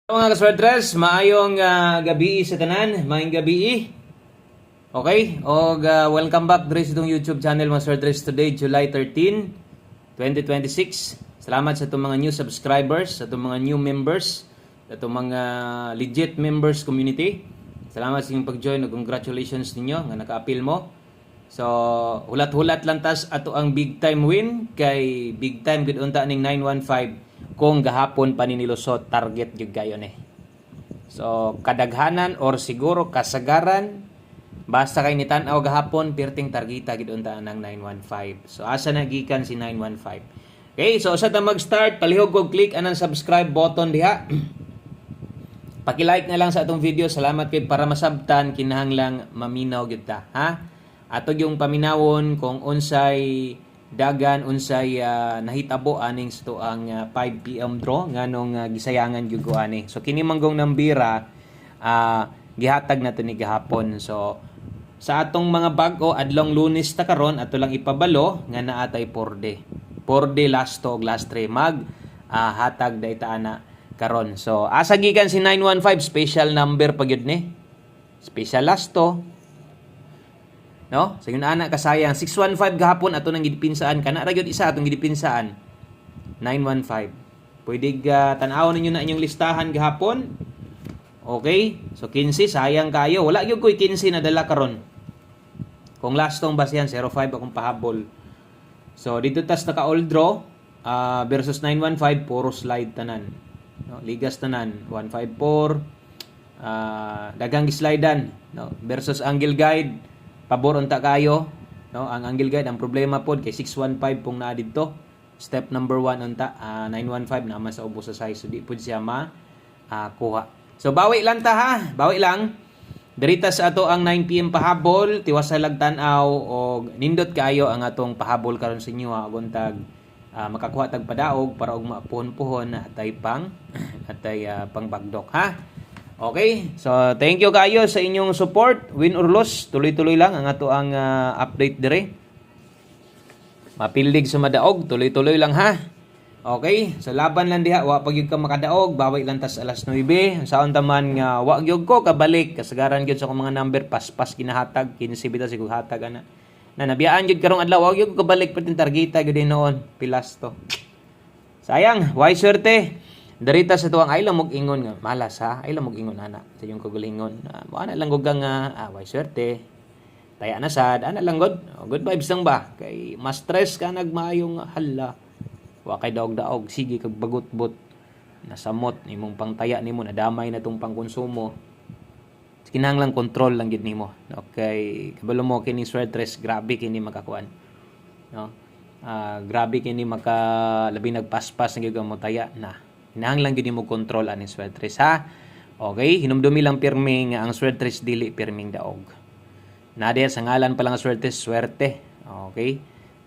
Mga kaswerdres, maayong gabi sa tanan, maayong gabi. Okay? Welcome back diri sa itong YouTube channel mga swerdres. Today, July 13, 2026. Salamat sa itong mga new subscribers, sa itong mga new members, sa itong mga legit members community. Salamat sa inyong pag-join. Congratulations ninyo nga naka-appeal mo. So, hulat-hulat lang tas ato ang big time win kay big time gud unta ning 915 kung gahapon pa nilusot target gyud gayon eh. So, kadaghanan or siguro kasagaran basta kay nitan-aw gahapon perting targeta gid unta ng 915. So, asa na gikan si 915. Okay, so sa ta mag-start, palihog og click anang subscribe button diha. Paki-like na lang sa atong video. Salamat kay para masabtan kinahanglang maminaw gyud ta, ha? Ato yung paminawon kung unsay dagan unsay nahitabo aning sa ang 5 PM draw nganong gisayangan gyud ko ani. So kini manggong nambira gihatag nato ni gahapon. So sa atong mga bag-o adlong Lunes ta karon ato lang ipabalo nga naatay 4D. 4D last to last 3 mag hatag dayta ana karon. So asa gikan si 915 special number pa gyud ni. Special last to. No? So yun ana kasayang 615 gahapon ato nang gidipinsaan kana ra gyud isa atong gidipinsaan 915. Pwede tan-aw ninyo na inyong listahan gahapon. Okay? So 15 sayang kayo. Wala gyud koy 15 na dala karon. Kung last tong basihan 05 akong pahabol. So dito tas naka all draw versus 915 puro slide tanan. No? Ligas tanan 154 dagang slidean no? Versus angle guide pabor unta kayo no ang angle guide ang problema pod kay 615 pong naa didto step number 1 unta 915 naman sa ubos sa size so di pud siya kuha. So bawi lang ta ha, bawi lang dirita sa ato ang 9 PM pahabol tiwasa tan-aw og nindot kayo ang atong pahabol karon sa inyo ha buntag makakuha tag padaog para og mapuhon-puhon atay pang pangbagdok ha. Okay, so thank you kayo sa inyong support. Win or loss, tuloy-tuloy lang ang ato ang update dire. Mapildig sa madaog, tuloy-tuloy lang ha. Okay, so laban lang diha, wa pag ka makadaog, baway lang tas alas 9. Saon taman nga wa gyud ko kabalik, kasagaran gyud sa akong mga number pas-pas kinahatag, 15 bitaw sigug hatag ana. Na nabiyaan gyud karong adlaw, wa gyud ko kabalik patin targeta gyud noon, pilas to. Sayang, why swerte. Darita sa tuwang ay lang ingon nga malas ha ay lang ingon ana sa yung kagulingon mo ana lang gugang way swerte taya na sad ana lang good vibes lang ba kay mas stress ka nagmaayong hala wa kay daog-daog sige kag bagot-bot nasamot imong pangtaya nimo nadamay na tong pangkonsumo kinahanglang control lang gid nimo okay kabalo mo kini stress grabe kini makakuan no grabe kini maka labi nagpaspas nga mo taya na hinahanglang gid mo control ani sweatres ha. Okay, hinumdumi lang pirmi nga ang sweatres dili pirming daog. Nadia sa ngalan pa lang sweatres swerte. Okay?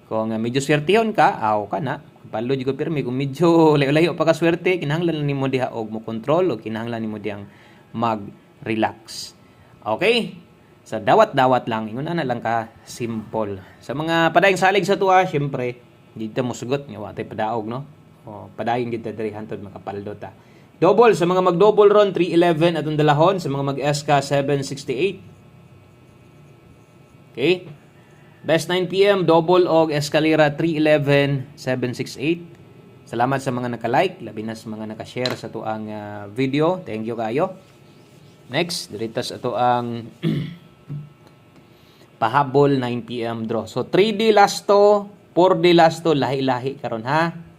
Kung medyo swertehon ka, aw ka na. Palo jud ko pirmi kung medyo layo-layo pa ka swerte, kinahanglan nimo diha og mo control o kinahanglan nimo diyang mag-relax. Okay? Sa dawat-dawat lang, ingon ana lang ka simple. Sa mga padayong salig sa tuwa, syempre, dito mo sugot nga wa tay padaog no. Padayon gid ta diri hantod makapaldo ta. Double sa mga mag-double ron 311 atong dalahon sa mga mag-SK 768. Okay? Best 9 PM double og escalera 311 768. Salamat sa mga naka-like, labi na sa mga naka-share sa tuang video. Thank you kayo. Next, diritas ato ang pahabol 9 PM draw. So 3D last to, 4D last to, lahi-lahi karon ha.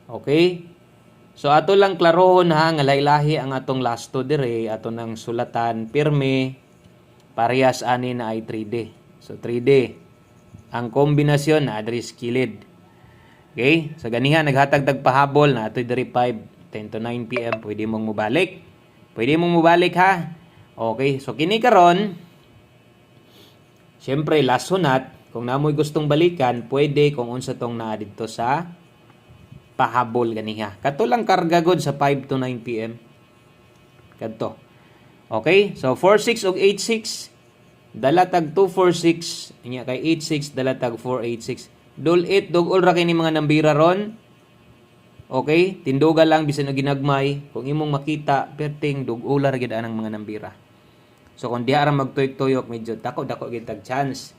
Okay? So ato lang klarohon ha nga lahi-lahi ang atong last to dire, ato nang sulatan pirme parehas ani na ay 3D. So 3D. Ang kombinasyon na adres kilid. Okay? So ganiha naghatag tag pahabol na ato dire 5 10 to 9 PM pwede mong mobalik. Pwede mong mobalik ha. Okay? So kini karon syempre last hunat kung namoy gustong balikan pwede kung unsa tong naa didto sa pahabol ganiha. Kato lang karga god sa 5 to 9 PM. Kadto. Okay? So 46 ug 86 dala tag 246 inya kay 86 dala tag 486. Dul 8 dugol ra kini mga nambira ron. Okay? Tinduga lang bisan og ginagmay kung imong makita perting dug-ula ra gid anang mga nambira. So kung diha ra magtuyok-tuyok medyo dako gid tag chance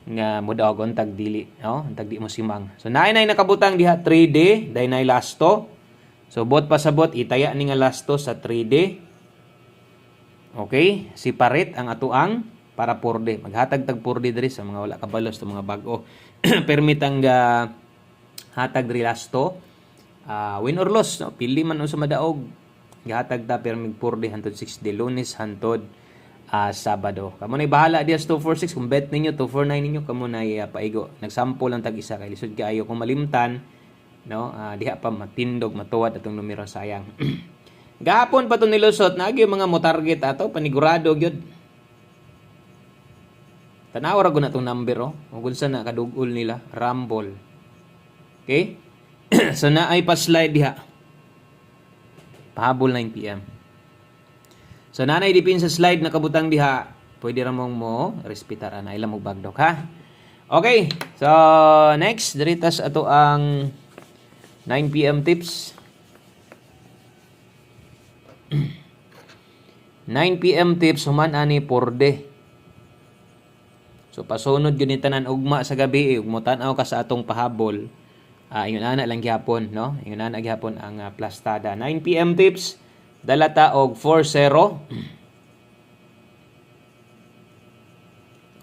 nga mudaog tag dili, no? Tag di mo simang. So naay nakabutang diha 3D, day nay lasto. So bot pasabot itaya ni nga lasto sa 3D. Okay? Separate ang atuang para 4D. Maghatag tag 4D diri sa mga wala kabalos to mga bag-o. Permit ang hatag diri lasto. Win or loss, no? Pili man sa madaog. Gihatag ta permit 4D hantod 6D, Lunes hantod Sabado. Kamo na bahala diya sa 246 kung bet ninyo 249 ninyo kamo na paigo. Nagsample lang tag isa kay lisod kaayo kung malimtan, no? Diha pa matindog matuwad atong numero sayang. Gahapon pa to nilusot na yung mga mo target ato panigurado gyud. Tanaw ra gud na tong number ug unsa na kadug-ol nila, Rumble. Okay? So na ay pa slide diha. Pahabol 9 PM. So nanay dipin sa slide na kabutang diha, pwede ra mong mo respetar ana ilang mo bagdok ha. Okay. So next diritas ato ang 9 PM tips. 9 PM tips human ani 4D. So pasunod gyud ni tanan ugma sa gabi ug mo tan-aw ka sa atong pahabol. Ingon ana lang gyapon, no? Ingon ana gyapon ang plastada. 9 PM tips dalata og 4-0.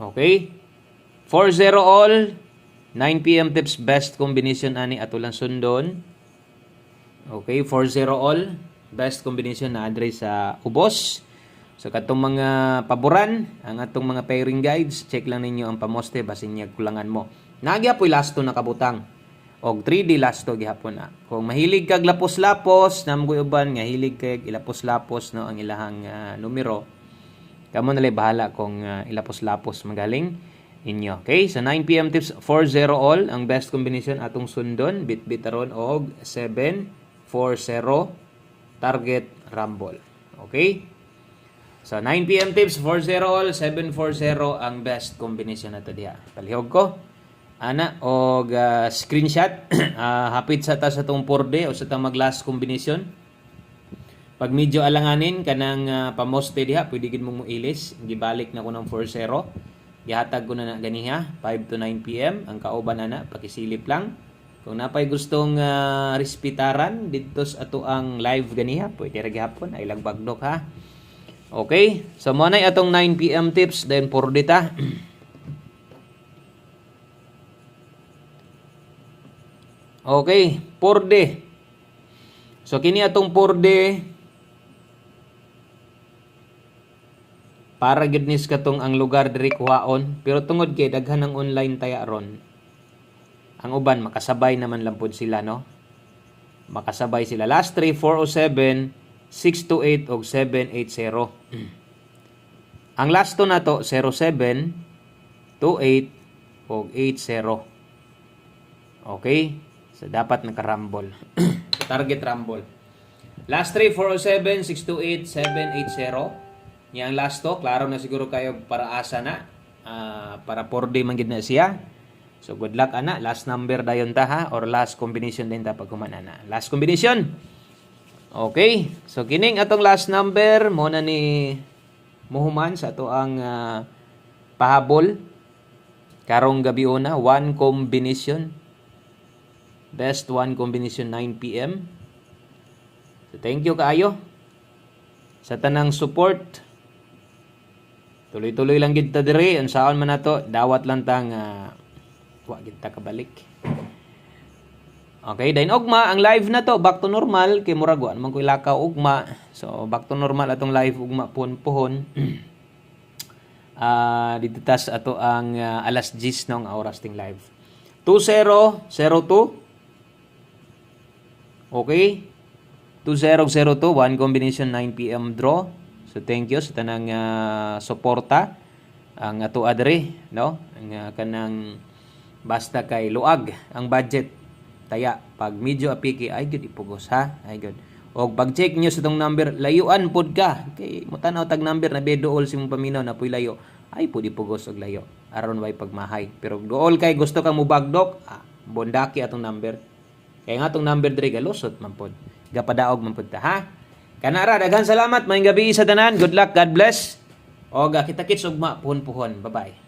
Okay? 4-0 all. 9 PM tips best combination ani ato lang sundon. Okay, 4-0 all. Best combination na address sa ubos. So katong mga paboran, ang atong mga pairing guides, check lang ninyo ang pamoste basin niya kulangan mo. Nagyapoy lasto na kabutang. Og 3D lasto gihapon na. Kung mahilig kag lapos-lapos, namgoy uban nga hilig kag ilapos-lapos no ang ilahang numero. Kamo na lay bahala kung ilapos-lapos magaling inyo. Okay? So 9 PM tips 4-0 all ang best combination atong sundon bit-bitaron og 7-4-0 target rumble. Okay? So 9 PM tips 4-0 all 7-4-0 ang best combination nato diha. Palihog ko ana og screenshot hapit sa ta sa tong 4D o sa tang mag last combination. Pag medyo alanganin kanang pamoste diha pwede gid mong moilis gibalik na ko ng 4-0. Gihatag ko na ganiha 5 to 9 PM ang kauban ana pakisilip lang. Kung napay gustong respetaran dito sa ato ang live ganiha pwede ra gyapon ay lagbagdok ha. Okay, so mo na atong 9 PM tips then 4D ta. Okay, 4D. So kini atong 4D para gid nis katong ang lugar diri kuhaon pero tungod kay daghan ng online taya ron. Ang uban makasabay naman lang pud sila no. Makasabay sila last 3 407 628 og 780. Ang last to nato 07 28 og 80. Okay? So dapat naka-rumble. Target rumble. Last 3 407 628 780. Yang last to, klaro na siguro kayo para asa na. Para 4D man gid na siya. So good luck ana. Last number dayon ta ha or last combination din ta pag humanana. Last combination. Okay. So kining atong last number mo na ni muhuman sa ato ang pahabol karong gabi una 1 combination. Best 1 combination 9 PM. So thank you kaayo sa tanang support. Tuloy-tuloy lang gid ta diri unsaon man nato dawat lang tang wa gid ta kabalik. Okay, dayon ugma ang live na to back to normal kay murag wa man ko ilakaw ugma. So back to normal atong live ugma pohon. Dito tas ato ang alas 10 nung oras ting live. 2002. Okay. 2002 1 combination 9 PM draw. So thank you sa tanang suporta ang ato adre no ang kanang basta kay luag ang budget taya pag medyo apiki ay gud ipugos ha ay gud og pag check niyo sa tong number layuan pod ka kay mo tan-aw tag number na bedool si mong paminaw na puy layo ay pud ipugos og layo aron way pagmahay pero dool kay gusto ka mo bagdok bondaki atong number Kaya nga tong number diri galusot man pod. Gapadaog man pod ta ha. Kanara daghan salamat maayong gabi sa tanan. Good luck, God bless. O kita-kits ugma puhon-puhon. Bye-bye.